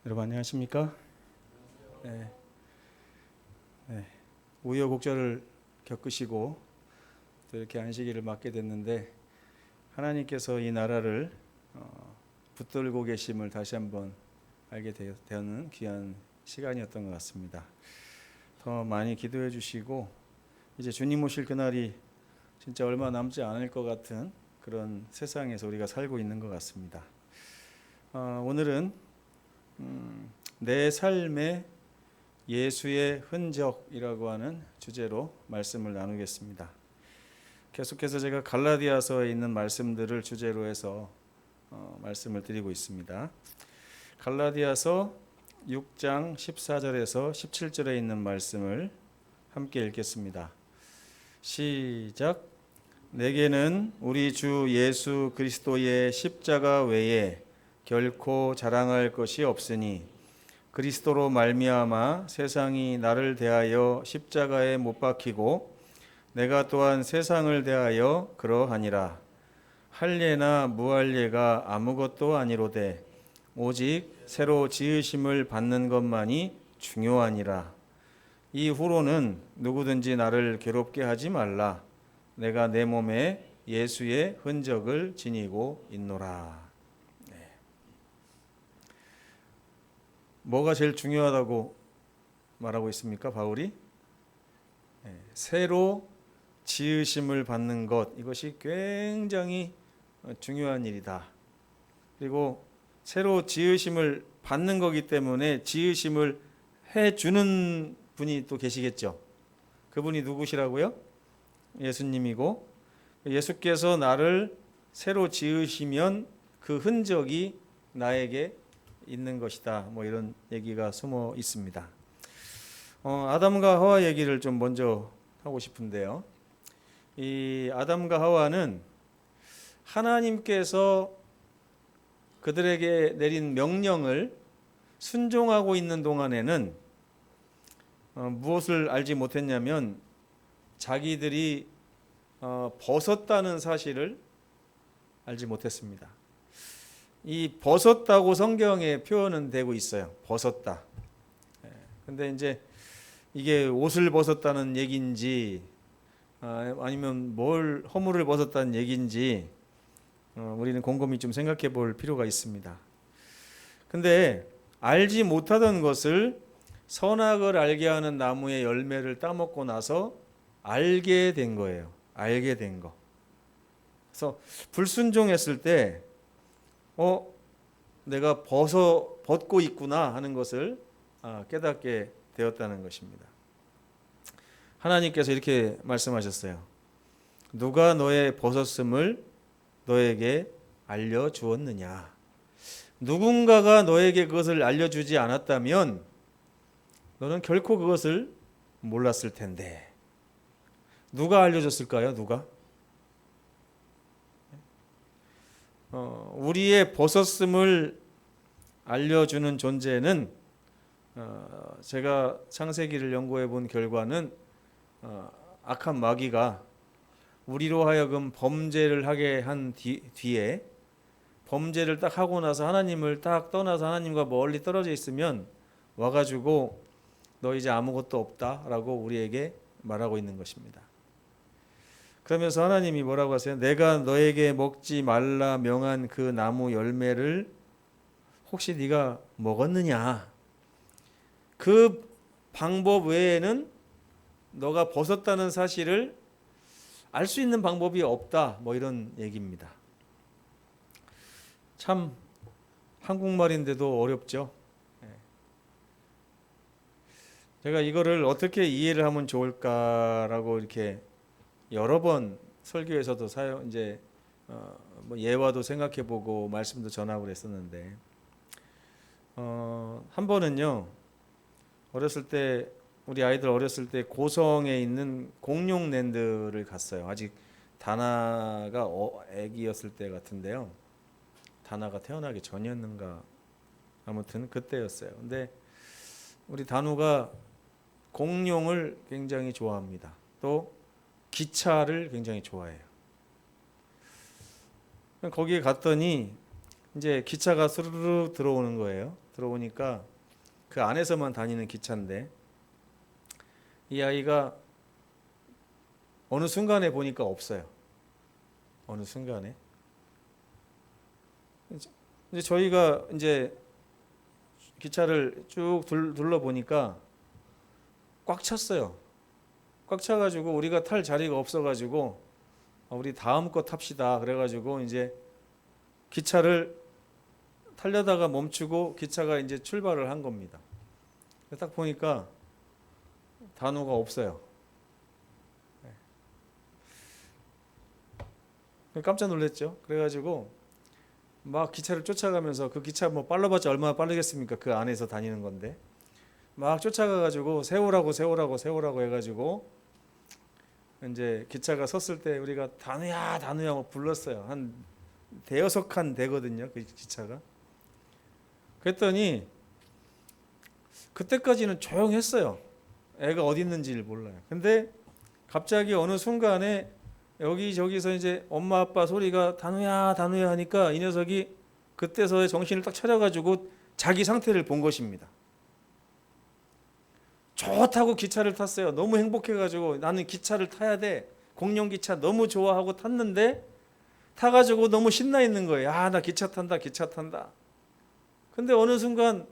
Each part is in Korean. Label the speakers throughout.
Speaker 1: 여러분 안녕하십니까? 네, 네. 우여곡절을 겪으시고 또 이렇게 안식일을 맞게 됐는데 하나님께서 이 나라를 붙들고 계심을 다시 한번 알게 되는 귀한 시간이었던 것 같습니다. 더 많이 기도해 주시고 이제 주님 오실 그날이 진짜 얼마 남지 않을 것 같은 그런 세상에서 우리가 살고 있는 것 같습니다. 오늘은 내 삶의 예수의 흔적이라고 하는 주제로 말씀을 나누겠습니다. 계속해서 제가 갈라디아서에 있는 말씀들을 주제로 해서 말씀을 드리고 있습니다. 갈라디아서 6장 14절에서 17절에 있는 말씀을 함께 읽겠습니다. 시작. 내게는 우리 주 예수 그리스도의 십자가 외에 결코 자랑할 것이 없으니 그리스도로 말미암아 세상이 나를 대하여 십자가에 못 박히고 내가 또한 세상을 대하여 그러하니라. 할례나 무할례가 아무것도 아니로되 오직 새로 지으심을 받는 것만이 중요하니라. 이후로는 누구든지 나를 괴롭게 하지 말라. 내가 내 몸에 예수의 흔적을 지니고 있노라. 뭐가 제일 중요하다고 말하고 있습니까? 바울이 새로 지으심을 받는 것, 이것이 굉장히 중요한 일이다. 그리고 새로 지으심을 받는 거기 때문에 지으심을 해주는 분이 또 계시겠죠. 그분이 누구시라고요? 예수님이고, 예수께서 나를 새로 지으시면 그 흔적이 나에게 있는 것이다. 뭐 이런 얘기가 숨어 있습니다. 아담과 하와 얘기를 좀 먼저 하고 싶은데요. 이 아담과 하와는 하나님께서 그들에게 내린 명령을 순종하고 있는 동안에는 무엇을 알지 못했냐면 자기들이 벗었다는 사실을 알지 못했습니다. 이 벗었다고 성경에 표현은 되고 있어요. 벗었다. 근데 이제 이게 옷을 벗었다는 얘기인지 아니면 뭘 허물을 벗었다는 얘기인지 우리는 곰곰이 좀 생각해 볼 필요가 있습니다. 근데 알지 못하던 것을 선악을 알게 하는 나무의 열매를 따먹고 나서 알게 된 거예요. 알게 된 거. 그래서 불순종했을 때 내가 벗고 있구나 하는 것을 깨닫게 되었다는 것입니다. 하나님께서 이렇게 말씀하셨어요. 누가 너의 벗었음을 너에게 알려주었느냐? 누군가가 너에게 그것을 알려주지 않았다면 너는 결코 그것을 몰랐을 텐데. 누가 알려줬을까요? 누가? 우리의 벗었음을 알려주는 존재는 제가 창세기를 연구해 본 결과는 악한 마귀가 우리로 하여금 범죄를 하게 한 뒤에 범죄를 딱 하고 나서 하나님을 딱 떠나서 하나님과 멀리 떨어져 있으면 와가지고 너 이제 아무것도 없다라고 우리에게 말하고 있는 것입니다. 그러면서 하나님이 뭐라고 하세요? 내가 너에게 먹지 말라 명한 그 나무 열매를 혹시 네가 먹었느냐? 그 방법 외에는 너가 벗었다는 사실을 알 수 있는 방법이 없다. 뭐 이런 얘기입니다. 참 한국말인데도 어렵죠. 제가 이거를 어떻게 이해를 하면 좋을까라고 이렇게 여러 번 설교에서도 뭐 예화도 생각해보고 말씀도 전하고 그랬었는데 한 번은요 어렸을 때 우리 아이들 어렸을 때 고성에 있는 공룡랜드를 갔어요. 아직 다나가 애기였을 때 같은데요. 다나가 태어나기 전이었는가 아무튼 그때였어요. 근데 우리 다누가 공룡을 굉장히 좋아합니다. 또 기차를 굉장히 좋아해요. 거기에 갔더니 이제 기차가 스르르 들어오는 거예요. 들어오니까 그 안에서만 다니는 기차인데 이 아이가 어느 순간에 보니까 없어요. 어느 순간에 이제 저희가 이제 기차를 쭉 둘러 보니까 꽉 찼어요. 꽉 차가지고 우리가 탈 자리가 없어가지고 우리 다음 거 탑시다. 그래가지고 이제 기차를 타려다가 멈추고 기차가 이제 출발을 한 겁니다. 딱 보니까 단호가 없어요. 깜짝 놀랐죠. 그래가지고 막 기차를 쫓아가면서 그 기차 뭐 빨라봤자 얼마나 빠르겠습니까? 그 안에서 다니는 건데 막 쫓아가가지고 세우라고 해가지고 이제 기차가 섰을 때 우리가 단우야 뭐 불렀어요. 한 대여섯 칸 되거든요. 그 기차가. 그랬더니 그때까지는 조용했어요. 애가 어디 있는지를 몰라요. 근데 갑자기 어느 순간에 여기저기서 이제 엄마 아빠 소리가 단우야 하니까 이 녀석이 그때서야 정신을 딱 차려가지고 자기 상태를 본 것입니다. 좋다고 기차를 탔어요. 너무 행복해가지고 나는 기차를 타야 돼. 공룡기차 너무 좋아하고 탔는데 타가지고 너무 신나 있는 거예요. 나 기차 탄다. 근데 어느 순간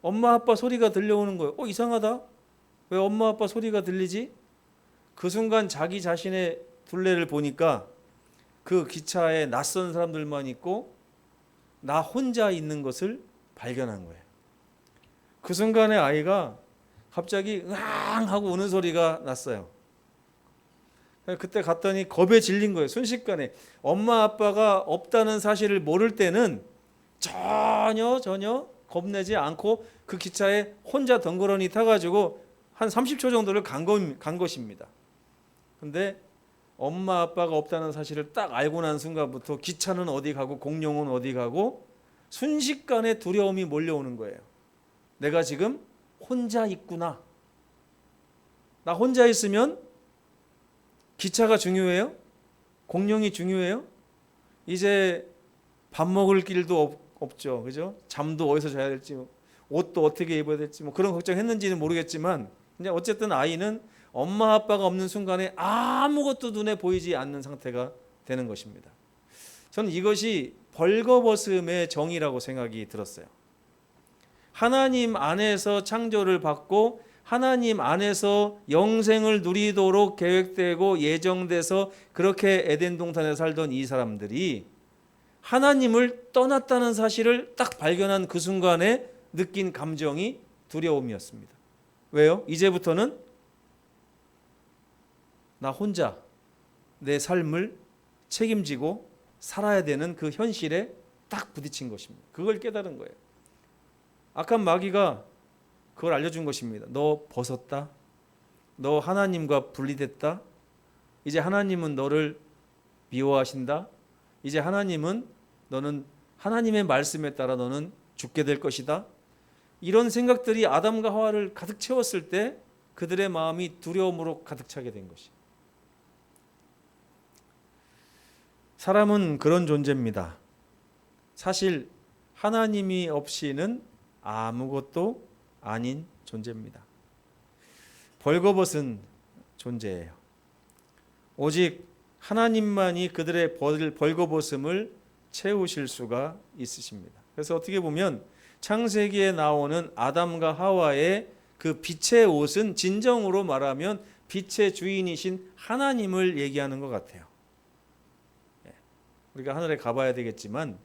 Speaker 1: 엄마 아빠 소리가 들려오는 거예요. 이상하다. 왜 엄마 아빠 소리가 들리지? 그 순간 자기 자신의 둘레를 보니까 그 기차에 낯선 사람들만 있고 나 혼자 있는 것을 발견한 거예요. 그 순간에 아이가 갑자기 으앙 하고 우는 소리가 났어요. 그때 갔더니 겁에 질린 거예요. 순식간에. 엄마 아빠가 없다는 사실을 모를 때는 전혀 겁내지 않고 그 기차에 혼자 덩그러니 타가지고 한 30초 정도를 간 것입니다. 근데 엄마 아빠가 없다는 사실을 딱 알고 난 순간부터 기차는 어디 가고 공룡은 어디 가고 순식간에 두려움이 몰려오는 거예요. 내가 지금 혼자 있구나. 나 혼자 있으면 기차가 중요해요? 공룡이 중요해요? 이제 밥 먹을 길도 없죠. 그죠? 잠도 어디서 자야 될지, 옷도 어떻게 입어야 될지 그런 걱정했는지는 모르겠지만 이제 어쨌든 아이는 엄마 아빠가 없는 순간에 아무것도 눈에 보이지 않는 상태가 되는 것입니다. 저는 이것이 벌거벗음의 정의라고 생각이 들었어요. 하나님 안에서 창조를 받고 하나님 안에서 영생을 누리도록 계획되고 예정돼서 그렇게 에덴 동산에 살던 이 사람들이 하나님을 떠났다는 사실을 딱 발견한 그 순간에 느낀 감정이 두려움이었습니다. 왜요? 이제부터는 나 혼자 내 삶을 책임지고 살아야 되는 그 현실에 딱 부딪힌 것입니다. 그걸 깨달은 거예요. 악한 마귀가 그걸 알려준 것입니다. 너 벗었다. 너 하나님과 분리됐다. 이제 하나님은 너를 미워하신다. 이제 너는 하나님의 말씀에 따라 너는 죽게 될 것이다. 이런 생각들이 아담과 하와를 가득 채웠을 때 그들의 마음이 두려움으로 가득 차게 된 것이. 사람은 그런 존재입니다. 사실 하나님이 없이는 아무것도 아닌 존재입니다. 벌거벗은 존재예요. 오직 하나님만이 그들의 벌거벗음을 채우실 수가 있으십니다. 그래서 어떻게 보면 창세기에 나오는 아담과 하와의 그 빛의 옷은 진정으로 말하면 빛의 주인이신 하나님을 얘기하는 것 같아요. 우리가 하늘에 가봐야 되겠지만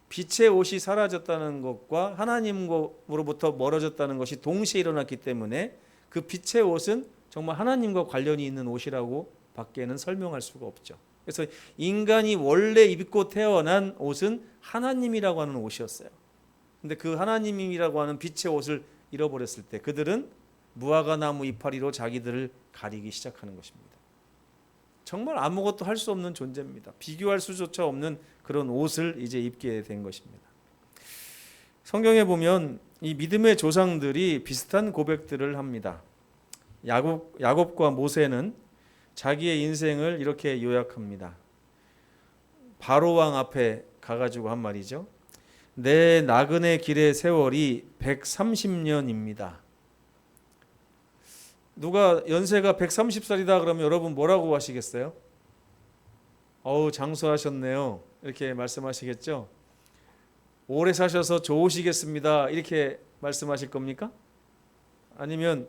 Speaker 1: 빛의 옷이 사라졌다는 것과 하나님으로부터 멀어졌다는 것이 동시에 일어났기 때문에 그 빛의 옷은 정말 하나님과 관련이 있는 옷이라고 밖에는 설명할 수가 없죠. 그래서 인간이 원래 입고 태어난 옷은 하나님이라고 하는 옷이었어요. 근데 그 하나님이라고 하는 빛의 옷을 잃어버렸을 때 그들은 무화과 나무 이파리로 자기들을 가리기 시작하는 것입니다. 정말 아무것도 할 수 없는 존재입니다. 비교할 수조차 없는 그런 옷을 이제 입게 된 것입니다. 성경에 보면 이 믿음의 조상들이 비슷한 고백들을 합니다. 야곱과 모세는 자기의 인생을 이렇게 요약합니다. 바로 왕 앞에 가가지고 한 말이죠. 내 나그네 길의 세월이 130년입니다. 누가 연세가 130살이다 그러면 여러분 뭐라고 하시겠어요? 어우 장수하셨네요. 이렇게 말씀하시겠죠? 오래 사셔서 좋으시겠습니다. 이렇게 말씀하실 겁니까? 아니면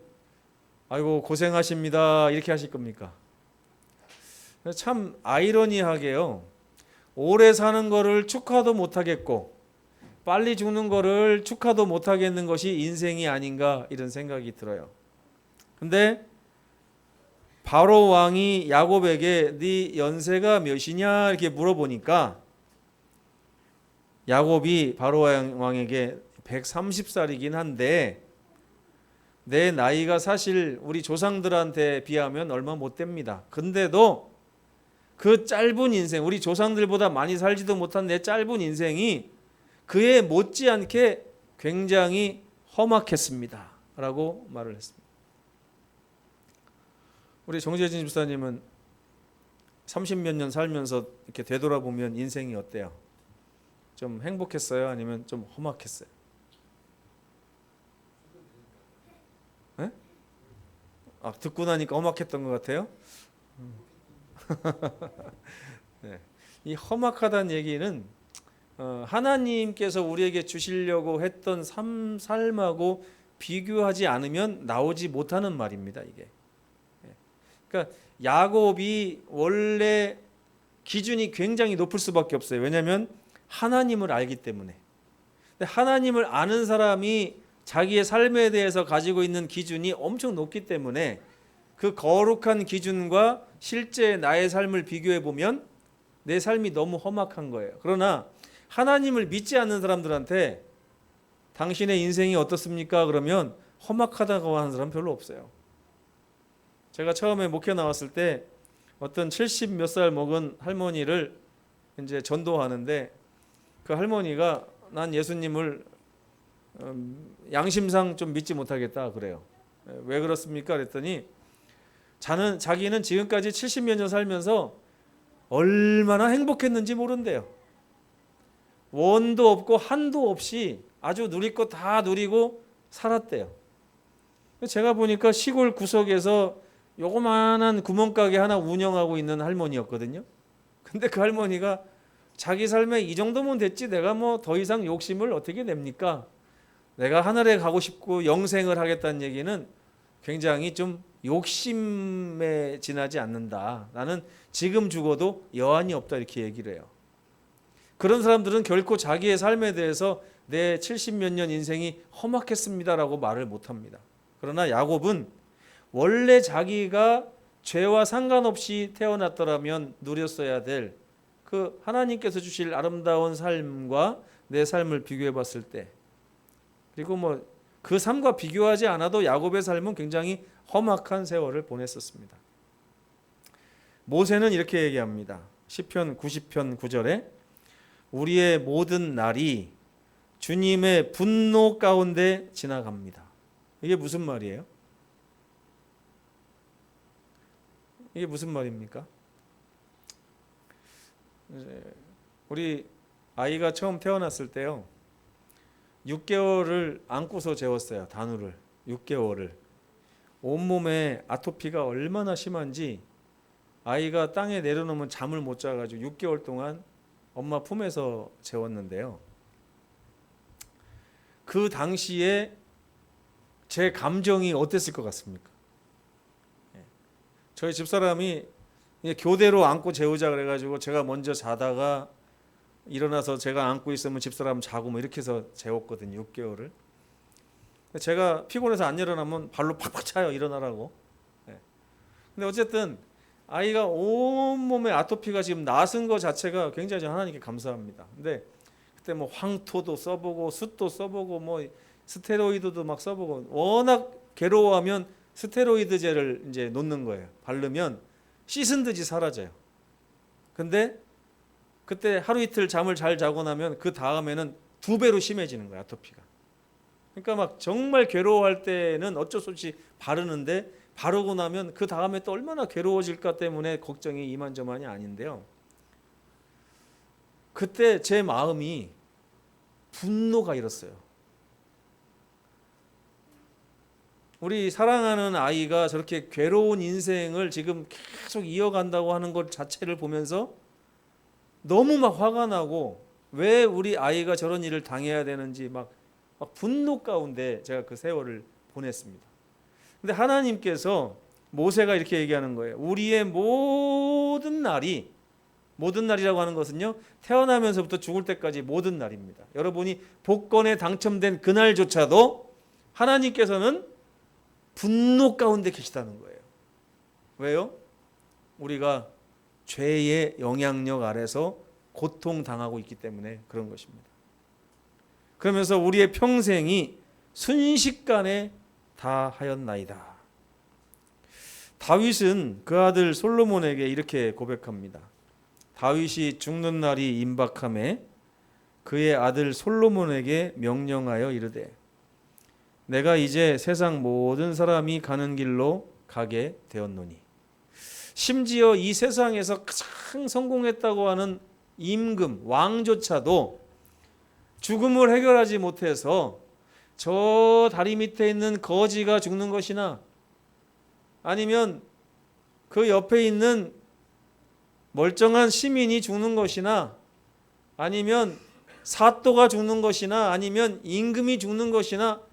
Speaker 1: 아이고 고생하십니다. 이렇게 하실 겁니까? 참 아이러니하게요. 오래 사는 거를 축하도 못하겠고 빨리 죽는 거를 축하도 못하겠는 것이 인생이 아닌가 이런 생각이 들어요. 근데 바로 왕이 야곱에게 네 연세가 몇이냐 이렇게 물어보니까 야곱이 바로 왕에게 130살이긴 한데 내 나이가 사실 우리 조상들한테 비하면 얼마 못 됩니다. 근데도 그 짧은 인생, 우리 조상들보다 많이 살지도 못한 내 짧은 인생이 그에 못지않게 굉장히 험악했습니다. 라고 말을 했습니다. 우리 정재진 집사님은 30몇 년 살면서 이렇게 되돌아보면 인생이 어때요? 좀 행복했어요? 아니면 좀 험악했어요? 네? 아, 듣고 나니까 험악했던 것 같아요? 네. 이 험악하다는 얘기는 하나님께서 우리에게 주시려고 했던 삶하고 비교하지 않으면 나오지 못하는 말입니다. 이게. 그러니까 야곱이 원래 기준이 굉장히 높을 수밖에 없어요. 왜냐하면 하나님을 알기 때문에. 근데 하나님을 아는 사람이 자기의 삶에 대해서 가지고 있는 기준이 엄청 높기 때문에 그 거룩한 기준과 실제 나의 삶을 비교해 보면 내 삶이 너무 험악한 거예요. 그러나 하나님을 믿지 않는 사람들한테 당신의 인생이 어떻습니까? 그러면 험악하다고 하는 사람 별로 없어요. 제가 처음에 목회 나왔을 때 어떤 70 몇 살 먹은 할머니를 이제 전도하는데 그 할머니가 난 예수님을 양심상 좀 믿지 못하겠다 그래요. 왜 그렇습니까? 그랬더니 자기는 지금까지 70몇 년 살면서 얼마나 행복했는지 모른대요. 원도 없고 한도 없이 아주 누릴 거 다 누리고 살았대요. 제가 보니까 시골 구석에서 요거만한 구멍가게 하나 운영하고 있는 할머니였거든요. 근데 그 할머니가 자기 삶에 이 정도면 됐지 내가 뭐 더 이상 욕심을 어떻게 냅니까? 내가 하늘에 가고 싶고 영생을 하겠다는 얘기는 굉장히 좀 욕심에 지나지 않는다. 나는 지금 죽어도 여한이 없다 이렇게 얘기를 해요. 그런 사람들은 결코 자기의 삶에 대해서 내 70몇 년 인생이 험악했습니다라고 말을 못합니다. 그러나 야곱은 원래 자기가 죄와 상관없이 태어났더라면 누렸어야 될 그 하나님께서 주실 아름다운 삶과 내 삶을 비교해 봤을 때 그리고 뭐 그 삶과 비교하지 않아도 야곱의 삶은 굉장히 험악한 세월을 보냈었습니다. 모세는 이렇게 얘기합니다. 시편 90편 9절에 우리의 모든 날이 주님의 분노 가운데 지나갑니다. 이게 무슨 말이에요? 이게 무슨 말입니까? 우리 아이가 처음 태어났을 때요. 6개월을 안고서 재웠어요. 단우를 6개월을. 온몸에 아토피가 얼마나 심한지 아이가 땅에 내려놓으면 잠을 못 자가지고 6개월 동안 엄마 품에서 재웠는데요. 그 당시에 제 감정이 어땠을 것 같습니까? 저희 집사람이 교대로 안고 재우자 그래가지고 제가 먼저 자다가 일어나서 제가 안고 있으면 집사람 자고 뭐 이렇게 해서 재웠거든요. 6개월을. 제가 피곤해서 안 일어나면 발로 팍팍 차요. 일어나라고. 근데 어쨌든 아이가 온몸에 아토피가 지금 나은 거 자체가 굉장히 하나님께 감사합니다. 근데 그때 뭐 황토도 써보고 숯도 써보고 뭐 스테로이드도 막 써보고 워낙 괴로워하면 스테로이드제를 이제 놓는 거예요. 바르면 씻은 듯이 사라져요. 근데 그때 하루 이틀 잠을 잘 자고 나면 그 다음에는 2배로 심해지는 거야, 아토피가. 그러니까 막 정말 괴로워할 때는 어쩔 수 없이 바르는데 바르고 나면 그 다음에 또 얼마나 괴로워질까 때문에 걱정이 이만저만이 아닌데요. 그때 제 마음이 분노가 일었어요. 우리 사랑하는 아이가 저렇게 괴로운 인생을 지금 계속 이어간다고 하는 것 자체를 보면서 너무 막 화가 나고, 왜 우리 아이가 저런 일을 당해야 되는지 막 분노 가운데 제가 그 세월을 보냈습니다. 근데 하나님께서 모세가 이렇게 얘기하는 거예요. 우리의 모든 날이, 모든 날이라고 하는 것은요, 태어나면서부터 죽을 때까지 모든 날입니다. 여러분이 복권에 당첨된 그날조차도 하나님께서는 분노 가운데 계시다는 거예요. 왜요? 우리가 죄의 영향력 아래서 고통당하고 있기 때문에 그런 것입니다. 그러면서 우리의 평생이 순식간에 다 하였나이다. 다윗은 그 아들 솔로몬에게 이렇게 고백합니다. 다윗이 죽는 날이 임박함에 그의 아들 솔로몬에게 명령하여 이르되 내가 이제 세상 모든 사람이 가는 길로 가게 되었노니. 심지어 이 세상에서 가장 성공했다고 하는 임금, 왕조차도 죽음을 해결하지 못해서 저 다리 밑에 있는 거지가 죽는 것이나 아니면 그 옆에 있는 멀쩡한 시민이 죽는 것이나 아니면 사또가 죽는 것이나 아니면 임금이 죽는 것이나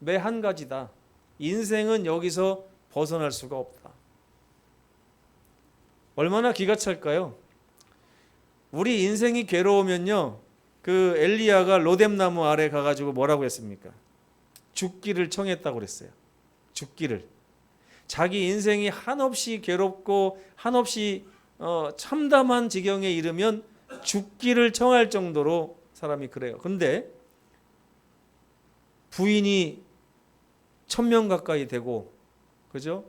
Speaker 1: 매 한 가지다. 인생은 여기서 벗어날 수가 없다. 얼마나 기가 찰까요? 우리 인생이 괴로우면요, 그 엘리야가 로뎀나무 아래 가가지고 뭐라고 했습니까? 죽기를 청했다고 그랬어요. 죽기를. 자기 인생이 한없이 괴롭고 한없이 참담한 지경에 이르면 죽기를 청할 정도로 사람이 그래요. 근데 부인이 1000명 가까이 되고, 그죠?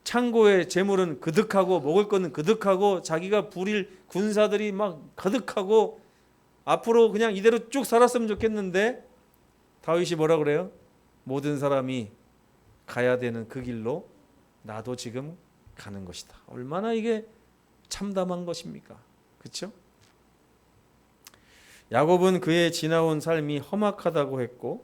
Speaker 1: 창고에 재물은 그득하고 먹을 거는 그득하고 자기가 부릴 군사들이 막 가득하고 앞으로 그냥 이대로 쭉 살았으면 좋겠는데 다윗이 뭐라 그래요? 모든 사람이 가야 되는 그 길로 나도 지금 가는 것이다. 얼마나 이게 참담한 것입니까? 그렇죠? 야곱은 그의 지나온 삶이 험악하다고 했고,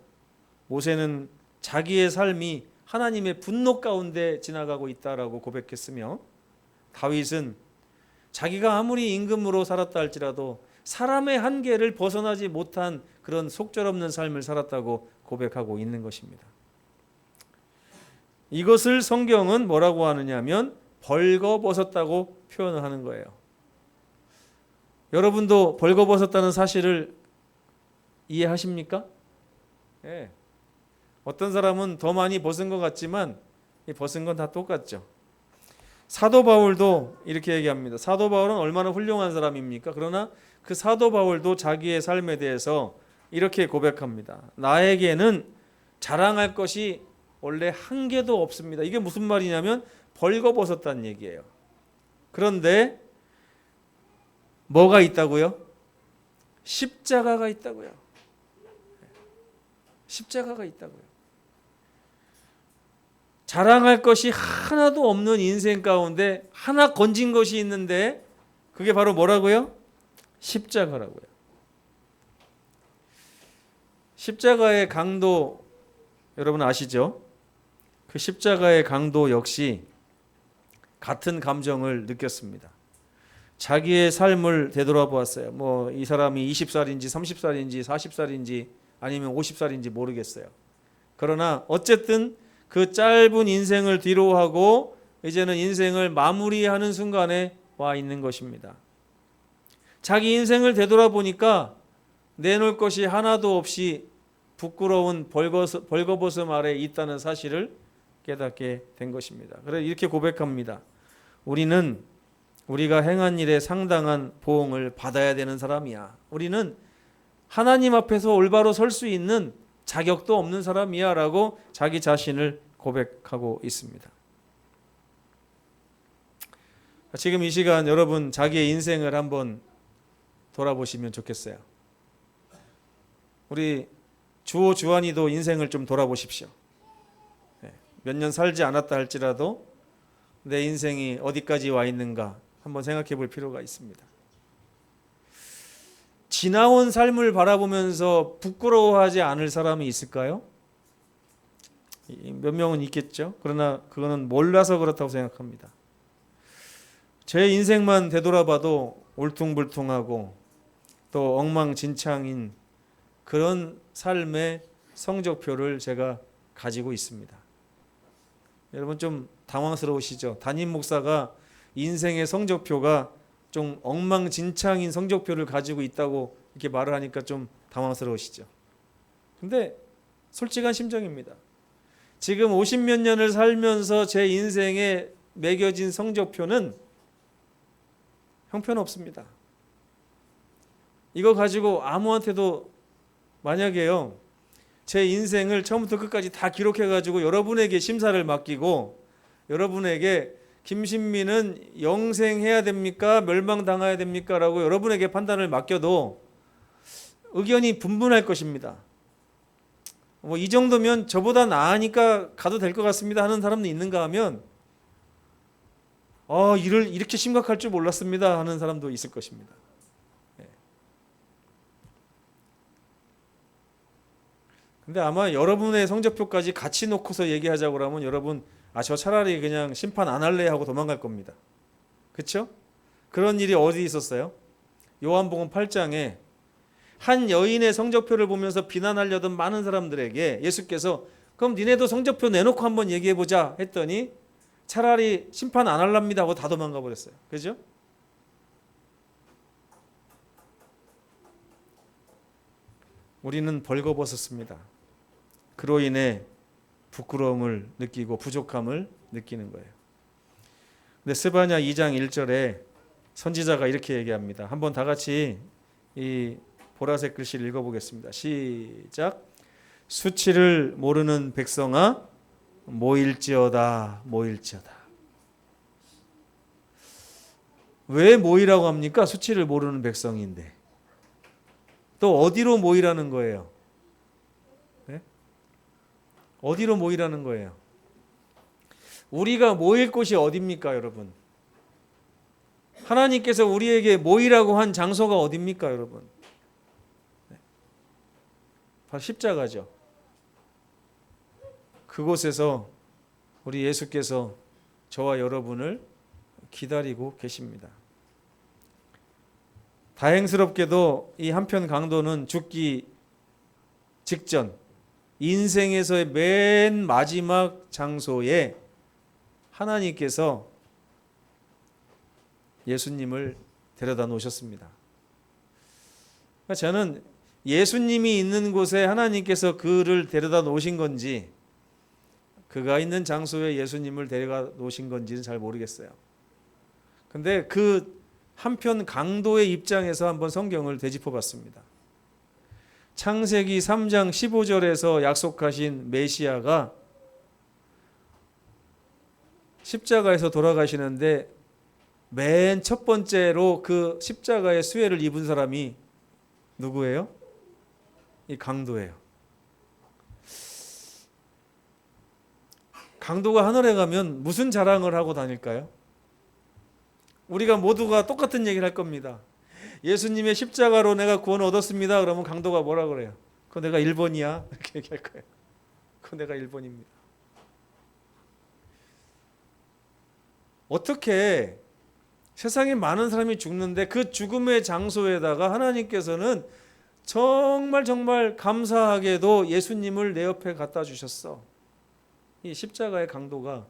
Speaker 1: 모세는 자기의 삶이 하나님의 분노 가운데 지나가고 있다라고 고백했으며, 다윗은 자기가 아무리 임금으로 살았다 할지라도 사람의 한계를 벗어나지 못한 그런 속절없는 삶을 살았다고 고백하고 있는 것입니다. 이것을 성경은 뭐라고 하느냐면 벌거벗었다고 표현을 하는 거예요. 여러분도 벌거벗었다는 사실을 이해하십니까? 예. 어떤 사람은 더 많이 벗은 것 같지만 벗은 건 다 똑같죠. 사도 바울도 이렇게 얘기합니다. 사도 바울은 얼마나 훌륭한 사람입니까? 그러나 그 사도 바울도 자기의 삶에 대해서 이렇게 고백합니다. 나에게는 자랑할 것이 원래 한 개도 없습니다. 이게 무슨 말이냐면 벌거벗었다는 얘기예요. 그런데 뭐가 있다고요? 십자가가 있다고요. 십자가가 있다고요. 자랑할 것이 하나도 없는 인생 가운데 하나 건진 것이 있는데 그게 바로 뭐라고요? 십자가라고요. 십자가의 강도 여러분 아시죠? 그 십자가의 강도 역시 같은 감정을 느꼈습니다. 자기의 삶을 되돌아보았어요. 뭐 이 사람이 20살인지 30살인지 40살인지 아니면 50살인지 모르겠어요. 그러나 어쨌든 그 짧은 인생을 뒤로하고 이제는 인생을 마무리하는 순간에 와 있는 것입니다. 자기 인생을 되돌아보니까 내놓을 것이 하나도 없이 부끄러운 벌거벗음 아래 있다는 사실을 깨닫게 된 것입니다. 그래서 이렇게 고백합니다. 우리가 행한 일에 상당한 보응을 받아야 되는 사람이야. 우리는 하나님 앞에서 올바로 설 수 있는 자격도 없는 사람이야 라고 자기 자신을 고백하고 있습니다. 지금 이 시간 여러분 자기의 인생을 한번 돌아보시면 좋겠어요. 우리 주호 주한이도 인생을 좀 돌아보십시오. 몇 년 살지 않았다 할지라도 내 인생이 어디까지 와 있는가 한번 생각해 볼 필요가 있습니다. 지나온 삶을 바라보면서 부끄러워하지 않을 사람이 있을까요? 몇 명은 있겠죠. 그러나 그거는 몰라서 그렇다고 생각합니다. 제 인생만 되돌아봐도 울퉁불퉁하고 또 엉망진창인 그런 삶의 성적표를 제가 가지고 있습니다. 여러분 좀 당황스러우시죠? 담임 목사가 인생의 성적표가 좀 엉망진창인 성적표를 가지고 있다고 이렇게 말을 하니까 좀 당황스러우시죠? 근데 솔직한 심정입니다. 지금 50몇 년을 살면서 제 인생에 매겨진 성적표는 형편없습니다. 이거 가지고 아무한테도 만약에요, 제 인생을 처음부터 끝까지 다 기록해가지고 여러분에게 심사를 맡기고 여러분에게 김신민은 영생해야 됩니까? 멸망당해야 됩니까? 라고 여러분에게 판단을 맡겨도 의견이 분분할 것입니다. 뭐 이 정도면 저보다 나으니까 가도 될 것 같습니다 하는 사람도 있는가 하면 일을 이렇게 심각할 줄 몰랐습니다 하는 사람도 있을 것입니다. 근데 아마 여러분의 성적표까지 같이 놓고서 얘기하자고 하면 여러분 저 차라리 그냥 심판 안 할래 하고 도망갈 겁니다. 그렇죠? 그런 일이 어디 있었어요? 요한복음 8장에 한 여인의 성적표를 보면서 비난하려던 많은 사람들에게 예수께서 그럼 니네도 성적표 내놓고 한번 얘기해보자 했더니 차라리 심판 안 할랍니다 하고 다 도망가 버렸어요. 그죠? 우리는 벌거벗었습니다. 그로 인해 부끄러움을 느끼고 부족함을 느끼는 거예요. 근데 스바냐 2장 1절에 선지자가 이렇게 얘기합니다. 한번 다 같이 이 보라색 글씨를 읽어보겠습니다. 시작. 수치를 모르는 백성아 모일지어다 모일지어다. 왜 모이라고 합니까? 수치를 모르는 백성인데. 또 어디로 모이라는 거예요? 네? 어디로 모이라는 거예요? 우리가 모일 곳이 어디입니까, 여러분? 하나님께서 우리에게 모이라고 한 장소가 어디입니까, 여러분? 네. 바로 십자가죠. 그곳에서 우리 예수께서 저와 여러분을 기다리고 계십니다. 다행스럽게도 이 한편 강도는 죽기 직전 인생에서의 맨 마지막 장소에 하나님께서 예수님을 데려다 놓으셨습니다. 저는 예수님이 있는 곳에 하나님께서 그를 데려다 놓으신 건지 그가 있는 장소에 예수님을 데려다 놓으신 건지는 잘 모르겠어요. 근데 그 한편 강도의 입장에서 한번 성경을 되짚어 봤습니다. 창세기 3장 15절에서 약속하신 메시아가 십자가에서 돌아가시는데 맨 첫 번째로 그 십자가의 수혜를 입은 사람이 누구예요? 이 강도예요. 강도가 하늘에 가면 무슨 자랑을 하고 다닐까요? 우리가 모두가 똑같은 얘기를 할 겁니다. 예수님의 십자가로 내가 구원 얻었습니다. 그러면 강도가 뭐라 그래요? 그거 내가 1번이야. 이렇게 얘기할 거예요. 그거 내가 1번입니다. 어떻게 세상에 많은 사람이 죽는데 그 죽음의 장소에다가 하나님께서는 정말 감사하게도 예수님을 내 옆에 갖다 주셨어. 이 십자가의 강도가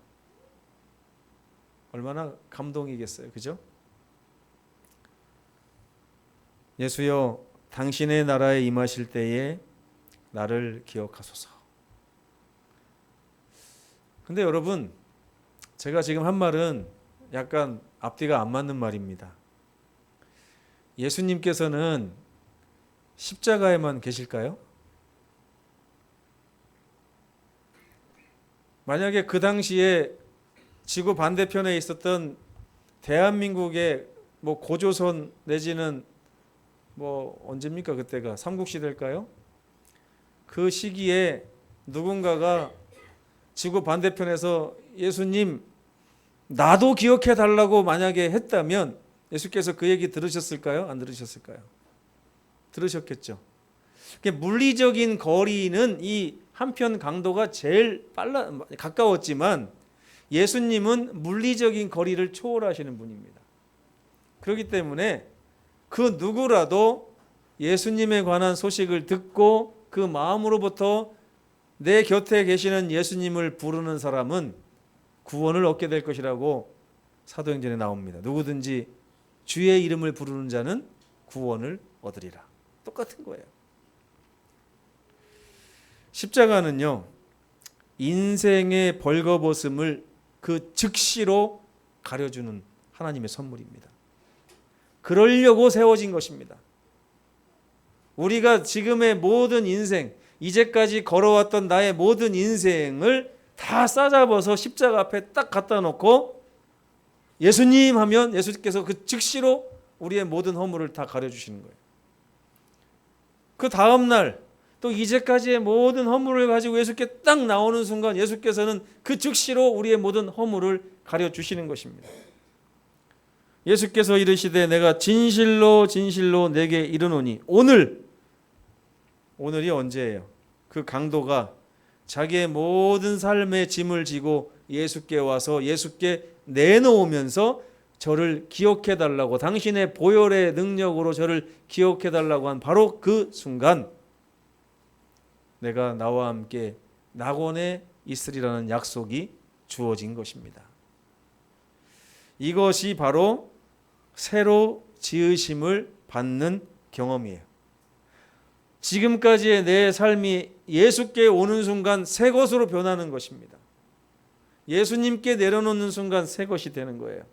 Speaker 1: 얼마나 감동이겠어요. 그죠? 예수여 당신의 나라에 임하실 때에 나를 기억하소서. 근데 여러분, 제가 지금 한 말은 약간 앞뒤가 안 맞는 말입니다. 예수님께서는 십자가에만 계실까요? 만약에 그 당시에 지구 반대편에 있었던 대한민국의 뭐 고조선 내지는 뭐 언제입니까? 그때가 삼국시대일까요? 그 시기에 누군가가 지구 반대편에서 예수님 나도 기억해 달라고 만약에 했다면 예수께서 그 얘기 들으셨을까요? 안 들으셨을까요? 들으셨겠죠? 물리적인 거리는 이 한편 강도가 제일 가까웠지만 예수님은 물리적인 거리를 초월하시는 분입니다. 그렇기 때문에 그 누구라도 예수님에 관한 소식을 듣고 그 마음으로부터 내 곁에 계시는 예수님을 부르는 사람은 구원을 얻게 될 것이라고 사도행전에 나옵니다. 누구든지 주의 이름을 부르는 자는 구원을 얻으리라. 똑같은 거예요. 십자가는요, 인생의 벌거벗음을 그 즉시로 가려주는 하나님의 선물입니다. 그러려고 세워진 것입니다. 우리가 지금의 모든 인생, 이제까지 걸어왔던 나의 모든 인생을 다 싸잡아서 십자가 앞에 딱 갖다 놓고 예수님 하면 예수께서 그 즉시로 우리의 모든 허물을 다 가려주시는 거예요. 그 다음날 또 이제까지의 모든 허물을 가지고 예수께 딱 나오는 순간 예수께서는 그 즉시로 우리의 모든 허물을 가려주시는 것입니다. 예수께서 이르시되 내가 진실로 진실로 내게 이르노니 오늘이 언제예요? 그 강도가 자기의 모든 삶의 짐을 지고 예수께 와서 예수께 내놓으면서 저를 기억해 달라고, 당신의 보혈의 능력으로 저를 기억해 달라고 한 바로 그 순간 내가 나와 함께 낙원에 있으리라는 약속이 주어진 것입니다. 이것이 바로 새로 지으심을 받는 경험이에요. 지금까지의 내 삶이 예수께 오는 순간 새 것으로 변하는 것입니다. 예수님께 내려놓는 순간 새 것이 되는 거예요.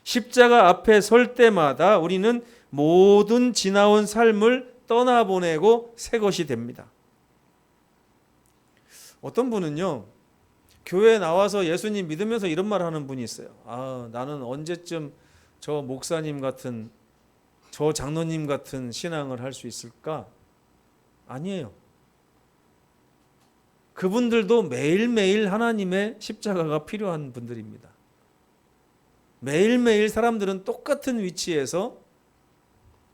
Speaker 1: 십자가 앞에 설 때마다 우리는 모든 지나온 삶을 떠나보내고 새 것이 됩니다. 어떤 분은요, 교회에 나와서 예수님 믿으면서 이런 말 하는 분이 있어요. 나는 언제쯤 저 목사님 같은, 저 장로님 같은 신앙을 할 수 있을까? 아니에요. 그분들도 매일매일 하나님의 십자가가 필요한 분들입니다. 매일매일 사람들은 똑같은 위치에서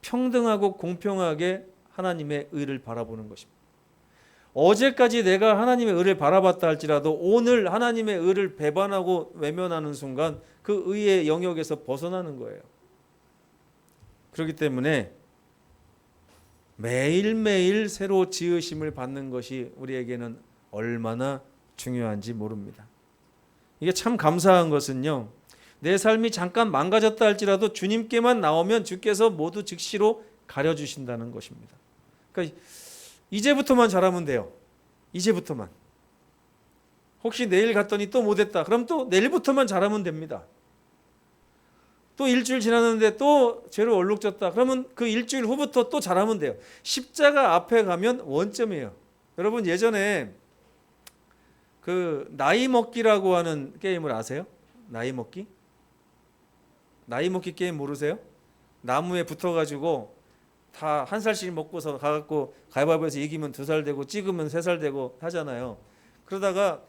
Speaker 1: 평등하고 공평하게 하나님의 의를 바라보는 것입니다. 어제까지 내가 하나님의 의를 바라봤다 할지라도 오늘 하나님의 의를 배반하고 외면하는 순간 그 의의 영역에서 벗어나는 거예요. 그렇기 때문에 매일매일 새로 지으심을 받는 것이 우리에게는 얼마나 중요한지 모릅니다. 이게 참 감사한 것은요, 내 삶이 잠깐 망가졌다 할지라도 주님께만 나오면 주께서 모두 즉시로 가려주신다는 것입니다. 그러니까 이제부터만 잘하면 돼요. 이제부터만. 혹시 내일 갔더니 또 못했다. 그럼 또 내일부터만 잘하면 됩니다. 또 일주일 지났는데 또 죄로 얼룩졌다. 그러면 그 일주일 후부터 또 잘하면 돼요. 십자가 앞에 가면 원점이에요. 여러분 예전에 그 나이 먹기라고 하는 게임을 아세요? 나이 먹기? 나이 먹기 게임 모르세요? 나무에 붙어가지고 다 한 살씩 먹고서 가갖고 가위바위보에서 이기면 2살 되고 찍으면 3살 되고 하잖아요. 그러다가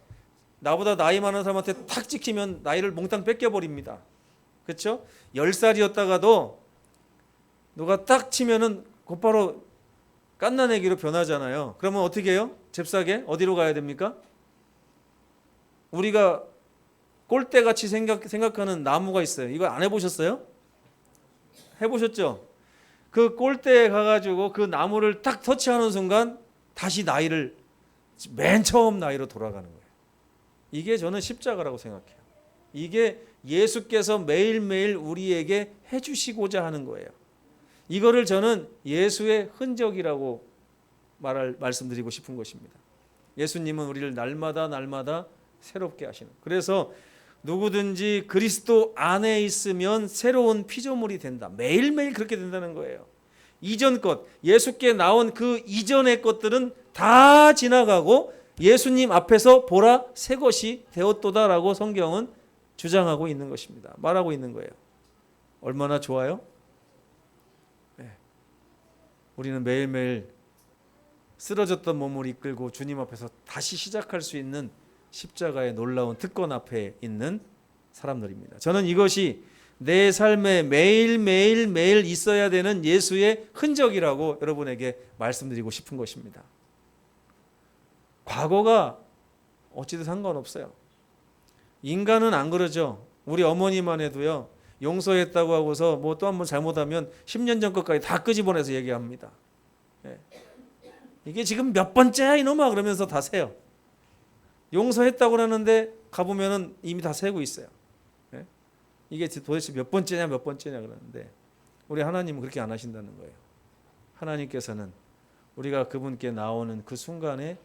Speaker 1: 나보다 나이 많은 사람한테 탁 찍히면 나이를 몽땅 뺏겨버립니다. 그렇죠? 10살이었다가도 누가 딱 치면은 곧바로 갓난애기로 변하잖아요. 그러면 어떻게 해요? 잽싸게 어디로 가야 됩니까? 우리가 꼴대같이 생각하는 나무가 있어요. 이거 안 해보셨어요? 해보셨죠? 그 꼴대에 가가지고 그 나무를 딱 터치하는 순간 다시 나이를, 맨 처음 나이로 돌아가는 거예요. 이게 저는 십자가라고 생각해요. 이게 예수께서 매일매일 우리에게 해주시고자 하는 거예요. 이거를 저는 예수의 흔적이라고 말씀드리고 싶은 것입니다. 예수님은 우리를 날마다 새롭게 하시는. 그래서 누구든지 그리스도 안에 있으면 새로운 피조물이 된다. 매일매일 그렇게 된다는 거예요. 이전 것, 예수께 나온 그 이전의 것들은 다 지나가고 예수님 앞에서 보라 새 것이 되었도다라고 성경은 주장하고 있는 것입니다. 말하고 있는 거예요. 얼마나 좋아요? 네. 우리는 매일매일 쓰러졌던 몸을 이끌고 주님 앞에서 다시 시작할 수 있는 십자가의 놀라운 특권 앞에 있는 사람들입니다. 저는 이것이 내 삶에 매일 있어야 되는 예수의 흔적이라고 여러분에게 말씀드리고 싶은 것입니다. 과거가 어찌든 상관없어요. 인간은 안 그러죠. 우리 어머니만 해도요. 용서했다고 하고서 뭐 또 한 번 잘못하면 10년 전 것까지 다 끄집어내서 얘기합니다. 예. 이게 지금 몇 번째야 이놈아 그러면서 다 세요. 용서했다고 하는데 가보면은 이미 다 세고 있어요. 예? 이게 도대체 몇 번째냐 그러는데 우리 하나님은 그렇게 안 하신다는 거예요. 하나님께서는 우리가 그분께 나오는 그 순간에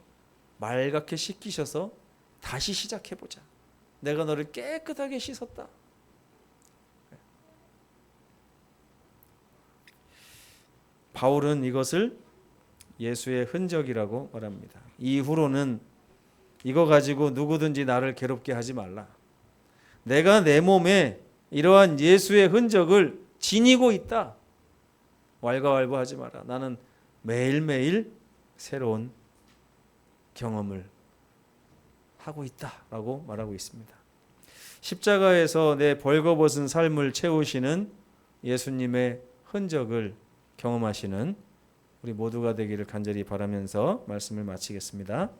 Speaker 1: 맑게 씻기셔서 다시 시작해보자. 내가 너를 깨끗하게 씻었다. 바울은 이것을 예수의 흔적이라고 말합니다. 이후로는 이거 가지고 누구든지 나를 괴롭게 하지 말라. 내가 내 몸에 이러한 예수의 흔적을 지니고 있다. 왈가왈부하지 마라. 나는 매일매일 새로운 경험을 하고 있다라고 말하고 있습니다. 십자가에서 내 벌거벗은 삶을 채우시는 예수님의 흔적을 경험하시는 우리 모두가 되기를 간절히 바라면서 말씀을 마치겠습니다.